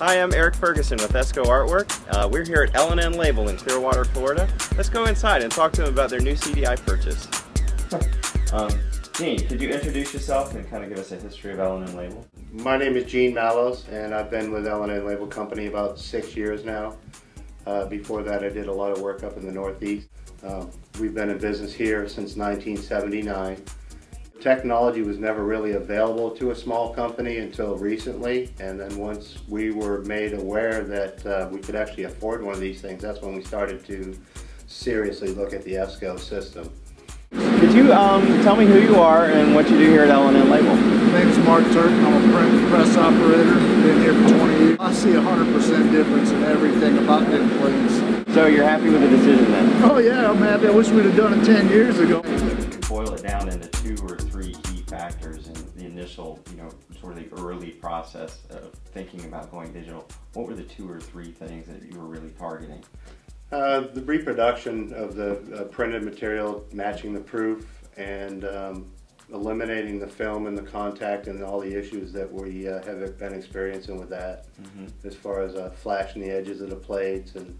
Hi, I'm Eric Ferguson with Esko Artwork. We're here at L&N Label in Clearwater, Florida. Let's go inside and talk to them about their new CDI purchase. Gene, could you introduce yourself and kind of give us a history of L&N Label? My name is Gene Mallows, and I've been with L&N Label Company about 6 years now. Before that, I did a lot of work up in the Northeast. We've been in business here since 1979. Technology was never really available to a small company until recently, and then once we were made aware that we could actually afford one of these things, that's when we started to seriously look at the Esko system. Could you tell me who you are and what you do here at L&N Label? My name is Mark Turk. I'm a print press operator. Been here for 20 years. I see 100% difference in everything about them plates. So you're happy with the decision then? Oh yeah, I'm happy. I wish we'd have done it 10 years ago. Boil it down into 2 or 3 key factors in the initial, sort of the early process of thinking about going digital. What were the 2 or 3 things that you were really targeting? The reproduction of the printed material, matching the proof, and eliminating the film and the contact and all the issues that we have been experiencing with that, as far as flashing the edges of the plates and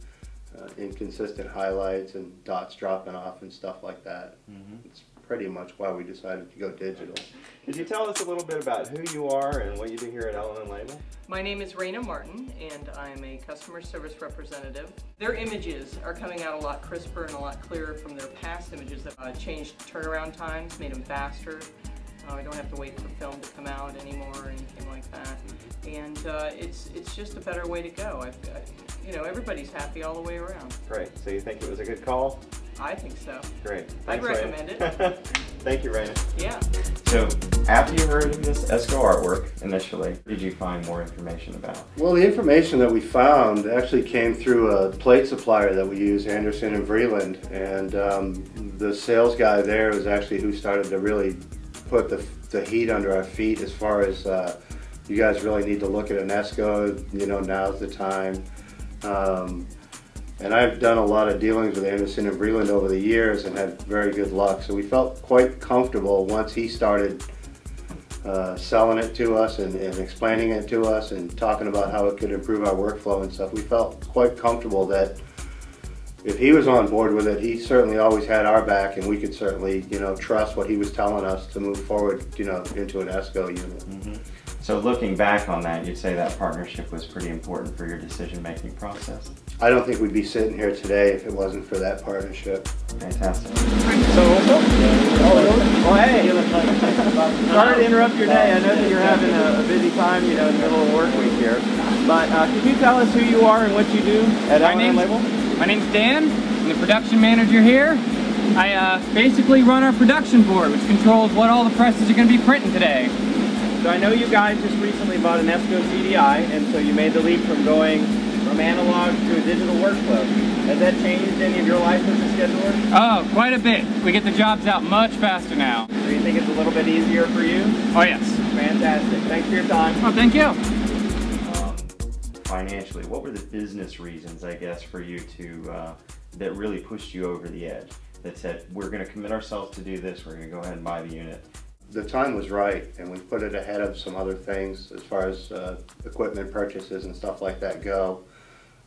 inconsistent highlights and dots dropping off and stuff like that. It's pretty much why we decided to go digital. Could you tell us a little bit about who you are and what you do here at L&N Label? My name is Raina Martin, and I'm a customer service representative. Their images are coming out a lot crisper and a lot clearer from their past images that changed turnaround times, made them faster. I don't have to wait for film to come out anymore or anything like that. And it's just a better way to go. Everybody's happy all the way around. Great. So you think it was a good call? I think so. Great. I'd Thanks, recommend Raina. it. Thank you, Raina. Yeah. So after you heard of this Esko artwork initially, what did you find more information about? Well, the information that we found actually came through a plate supplier that we use, Anderson and Vreeland, and the sales guy there was actually who started to really put the heat under our feet as far as you guys really need to look at an Esko, now's the time. And I've done a lot of dealings with Anderson and Vreeland over the years and had very good luck. So we felt quite comfortable once he started selling it to us and explaining it to us and talking about how it could improve our workflow and stuff. We felt quite comfortable that if he was on board with it, he certainly always had our back, and we could certainly, trust what he was telling us to move forward, into an Esko unit. So looking back on that, you'd say that partnership was pretty important for your decision-making process? I don't think we'd be sitting here today if it wasn't for that partnership. Fantastic. So, hey, sorry to interrupt your day. I know that you're having a busy time, in the middle of the work week here. But could you tell us who you are and what you do at L&N Label? My name's Dan. I'm the production manager here. I basically run our production board, which controls what all the presses are going to be printing today. So I know you guys just recently bought an Esko CDI, and so you made the leap from going from analog to a digital workflow. Has that changed any of your life as a scheduler? Oh, quite a bit. We get the jobs out much faster now. So you think it's a little bit easier for you? Oh, yes. Fantastic. Thanks for your time. Oh, thank you. Financially, what were the business reasons, I guess, for you to, that really pushed you over the edge? That said, we're going to commit ourselves to do this, we're going to go ahead and buy the unit? The time was right, and we put it ahead of some other things as far as equipment purchases and stuff like that go.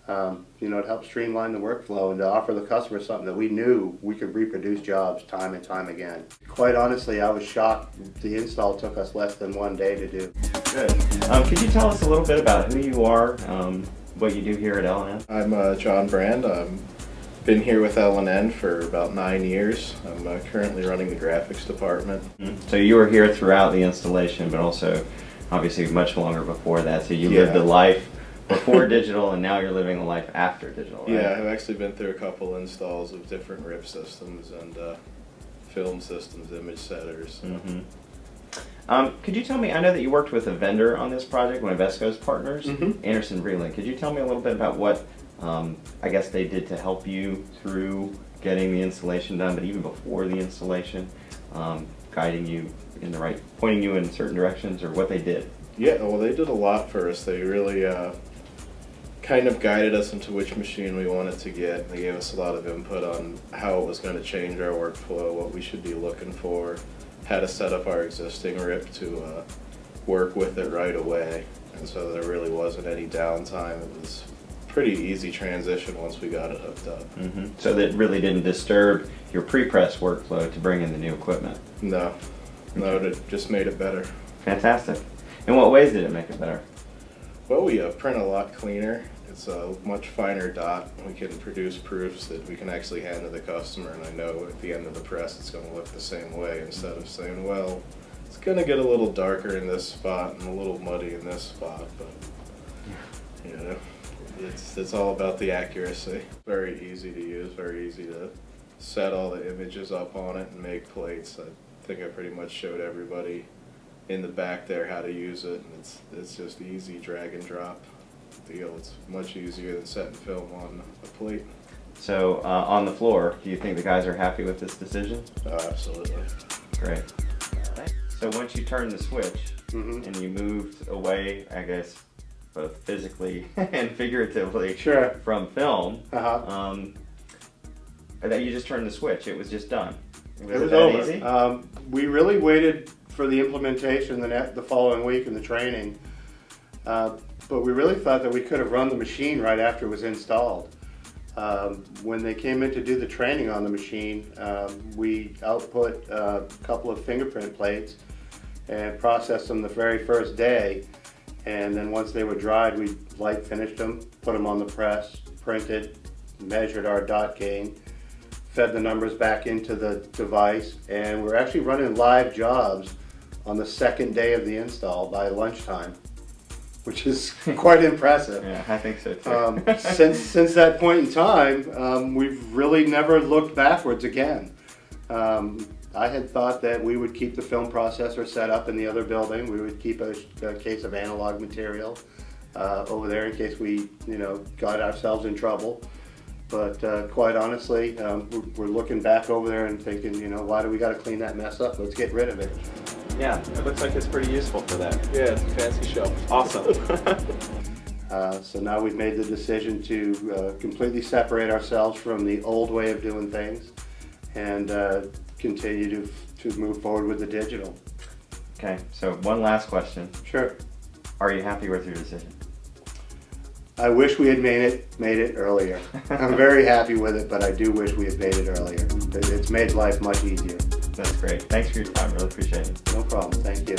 It helped streamline the workflow and to offer the customer something that we knew we could reproduce jobs time and time again. Quite honestly, I was shocked the install took us less than 1 day to do. Good. Could you tell us a little bit about who you are, what you do here at L&N? I'm John Brand. I've been here with L&N for about 9 years. I'm currently running the graphics department. So you were here throughout the installation, but also obviously much longer before that. So you lived a life before digital, and now you're living a life after digital, right? Yeah, I've actually been through a couple installs of different RIP systems and film systems, image setters. Could you tell me, I know that you worked with a vendor on this project, one of Esko's partners, Anderson Vreeland. Could you tell me a little bit about what I guess they did to help you through getting the installation done, but even before the installation, guiding you in the right, pointing you in certain directions, or what they did? Yeah, well, they did a lot for us. They really kind of guided us into which machine we wanted to get. They gave us a lot of input on how it was going to change our workflow, what we should be looking for, how to set up our existing RIP to work with it right away, and so there really wasn't any downtime. It was pretty easy transition once we got it hooked up. So that really didn't disturb your pre-press workflow to bring in the new equipment? No, it just made it better. Fantastic. In what ways did it make it better? Well, we print a lot cleaner. It's a much finer dot. We can produce proofs that we can actually hand to the customer, and I know at the end of the press it's going to look the same way, instead of saying, well, it's going to get a little darker in this spot and a little muddy in this spot, but you know, it's all about the accuracy. Very easy to use, very easy to set all the images up on it and make plates. I think I pretty much showed everybody in the back there how to use it, and it's just easy drag and drop deal. It's much easier than setting film on a plate. So on the floor, do you think the guys are happy with this decision? Absolutely. Great. So once you turned the switch and you moved away, I guess, both physically and figuratively from film, that you just turned the switch. It was just done. It was that over. Easy? We really waited for the implementation the following week and the training, but we really thought that we could have run the machine right after it was installed. When they came in to do the training on the machine, we output a couple of fingerprint plates and processed them the very first day, and then once they were dried, we light finished them, put them on the press, printed, measured our dot gain, fed the numbers back into the device, and we're actually running live jobs on the second day of the install by lunchtime, which is quite impressive. Yeah, I think so too. Since that point in time, we've really never looked backwards again. I had thought that we would keep the film processor set up in the other building. We would keep a case of analog material over there in case we, got ourselves in trouble. But quite honestly, we're looking back over there and thinking, why do we got to clean that mess up? Let's get rid of it. Yeah, it looks like it's pretty useful for that. Yeah, it's a fancy show. Awesome. So now we've made the decision to completely separate ourselves from the old way of doing things and continue to move forward with the digital. Okay, so one last question. Sure. Are you happy with your decision? I wish we had made it earlier. I'm very happy with it, but I do wish we had made it earlier. It's made life much easier. That's great. Thanks for your time. Really appreciate it. No problem. Thank you.